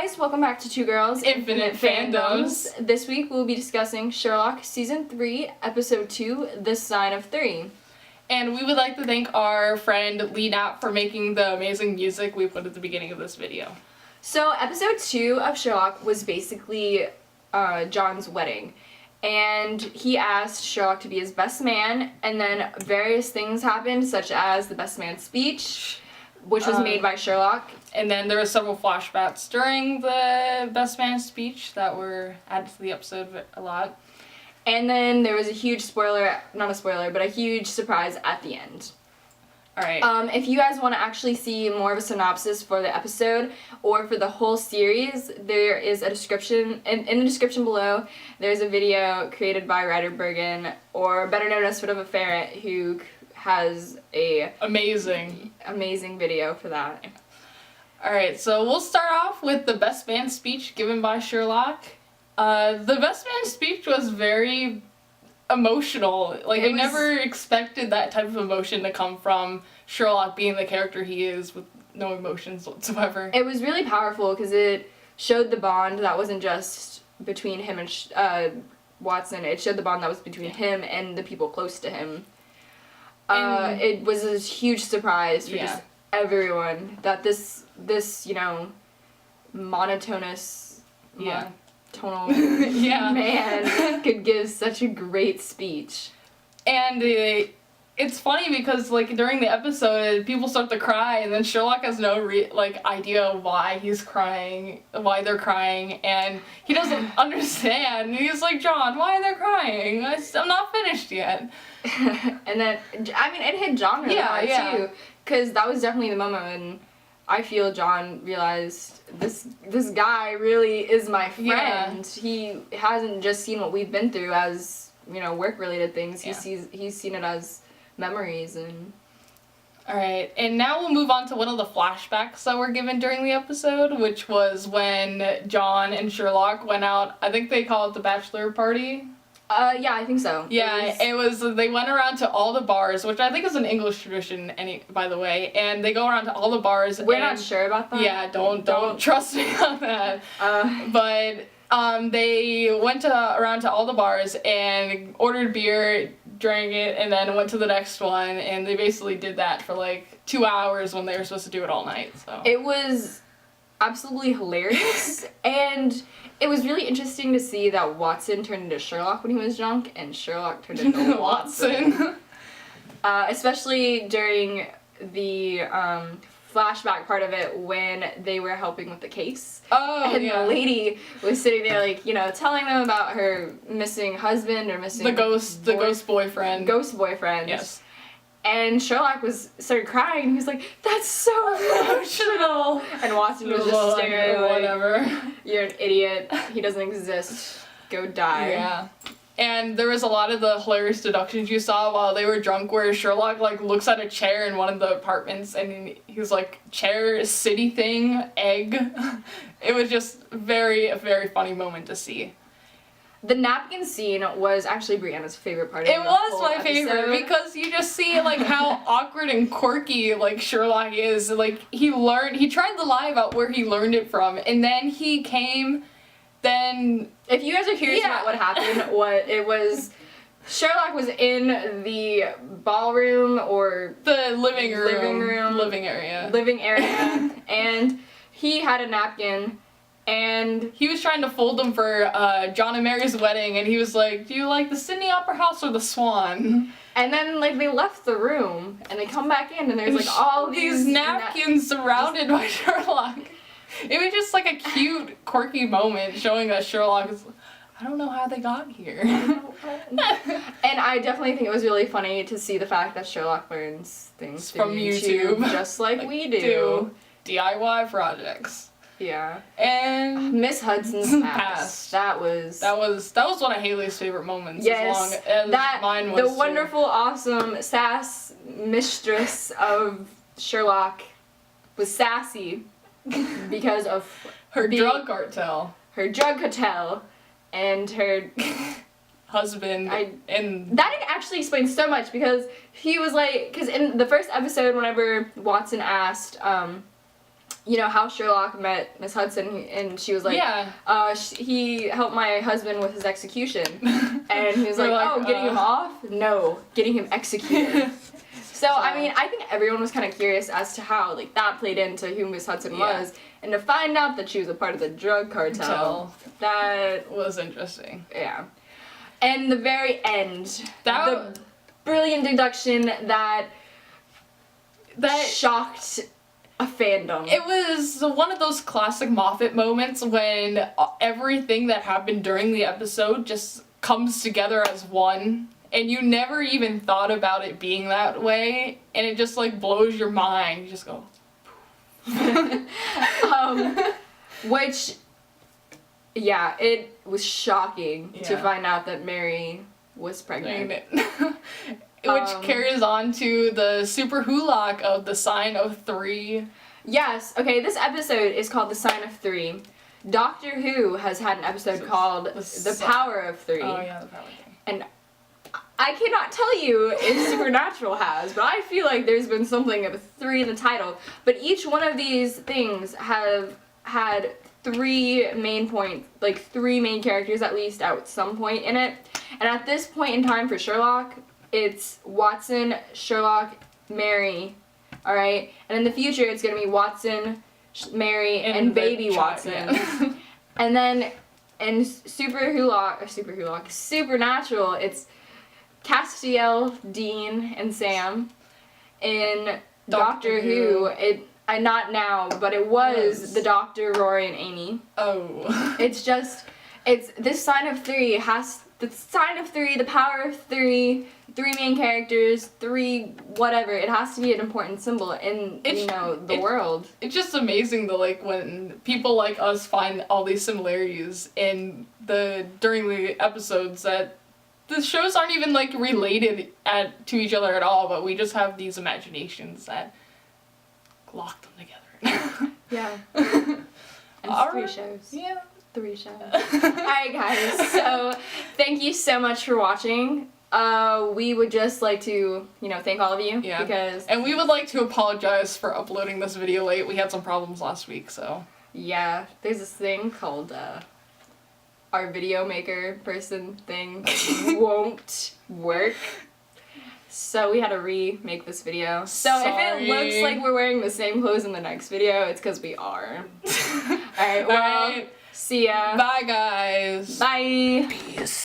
guys, welcome back to Two Girls Infinite Fandoms. This week we'll be discussing Sherlock Season 3, Episode 2, The Sign of Three. And we would like to thank our friend Lee Knapp for making the amazing music we put at the beginning of this video. So, Episode 2 of Sherlock was basically John's wedding. And he asked Sherlock to be his best man, and then various things happened, such as the best man speech, which was made by Sherlock. And then there were several flashbacks during the best man speech that were added to the episode a lot. And then there was a huge not a spoiler, but a huge surprise at the end. Alright. If you guys want to actually see more of a synopsis for the episode or for the whole series, there is a description, in the description below, there's a video created by Ryder Bergen, or better known as Foot of a Ferret, who has a amazing video for that. Alright, so we'll start off with the best man speech given by Sherlock. The best man speech was very emotional. Like, I never expected that type of emotion to come from Sherlock being the character he is with no emotions whatsoever. It was really powerful because it showed the bond that wasn't just between him and Watson. It showed the bond that was between him and the people close to him. It was a huge surprise for just everyone that this monotonous tonal man could give such a great speech. And it's funny because, like, during the episode, people start to cry, and then Sherlock has no idea why he's crying, why they're crying, and he doesn't understand. He's like, John, why are they crying? I'm not finished yet. And then, I mean, it hit John really hard, too, because that was definitely the moment when I feel John realized this guy really is my friend. Yeah. He hasn't just seen what we've been through as, work-related things. He's seen it as memories. And Alright, and now we'll move on to one of the flashbacks that were given during the episode, which was when John and Sherlock went out. I think they call it the Bachelor Party. Yeah, I think so. Yeah, it was they went around to all the bars, which I think is an English tradition, by the way, and they go around to all the bars. We're not sure about that. Yeah, don't trust me on that. But they went around to all the bars and ordered beer, drank it, and then went to the next one, and they basically did that for like 2 hours when they were supposed to do it all night. So it was absolutely hilarious, and it was really interesting to see that Watson turned into Sherlock when he was drunk, and Sherlock turned into Watson. Especially during the flashback part of it when they were helping with the case. And the lady was sitting there, telling them about her missing husband or missing the ghost boyfriend. Ghost boyfriend. Yes. And Sherlock started crying, and he was like, "That's so emotional!" And Watson was just staring like, whatever. "You're an idiot. He doesn't exist. Go die." Yeah. And there was a lot of the hilarious deductions you saw while they were drunk where Sherlock, looks at a chair in one of the apartments, and he's like, chair, city thing, egg. It was just a very funny moment to see. The napkin scene was actually Brianna's favorite part of the whole episode. It was my favorite because you just see how awkward and quirky Sherlock is. He tried to lie about where he learned it from, and then he came. Then if you guys are curious about what happened, Sherlock was in the ballroom or the living area, and he had a napkin. And he was trying to fold them for John and Mary's wedding, and he was like, "Do you like the Sydney Opera House or the Swan?" And then they left the room, and they come back in, and there's all these napkins surrounded by Sherlock. It was just a cute, quirky moment showing that Sherlock is. I don't know how they got here. And I definitely think it was really funny to see the fact that Sherlock learns things from YouTube, just like we do. DIY projects. Yeah. And Miss Hudson's past. That was one of Haley's favorite moments. Yes. As long as mine was the wonderful, awesome sass mistress of Sherlock was sassy because of her drug cartel. Her drug cartel and her husband. And that actually explains so much because he was because in the first episode, whenever Watson asked you know, how Sherlock met Miss Hudson, and she was like, Yeah. He helped my husband with his execution. And he was We're like, like, oh, getting him off? No, getting him executed. So, I mean, I think everyone was kind of curious as to how, like, that played into who Miss Hudson was. And to find out that she was a part of the drug cartel, that was interesting. Yeah. And the very end, That the brilliant deduction that shocked a fandom. It was one of those classic Moffat moments when everything that happened during the episode just comes together as one, and you never even thought about it being that way, and it just like blows your mind. You just go. Which, yeah, it was shocking to find out that Mary was pregnant. Which carries on to the super hulock of the sign of 3. Yes, okay, this episode is called The Sign of 3. Doctor Who has had an episode called The Power of 3. Oh yeah, The Power of 3. And I cannot tell you if Supernatural has, but I feel like there's been something of a 3 in the title. But each one of these things have had 3 main points, like 3 main characters at least at some point in it. And at this point in time for Sherlock, it's Watson, Sherlock, Mary, alright? And in the future, it's gonna be Watson, Mary, and baby Watson. Yeah. And then in Supernatural, it's Castiel, Dean, and Sam. In Doctor Who, not now, but it was the Doctor, Rory, and Amy. Oh. It's this sign of 3 has, the sign of 3, the power of 3, 3 main characters, 3 whatever. It has to be an important symbol in, the world. It's just amazing though, like when people like us find all these similarities during the episodes that the shows aren't even like related to each other at all, but we just have these imaginations that lock them together. Yeah. And All 3 right. shows. Yeah. 3 shows. Alright guys, so thank you so much for watching. We would just like to, thank all of you. Yeah. Because... And we would like to apologize for uploading this video late. We had some problems last week, so... Yeah, there's this thing called, our video maker person thing won't work. So we had to remake this video. So if it looks like we're wearing the same clothes in the next video, it's because we are. Alright, well, see ya. Bye, guys. Bye. Peace.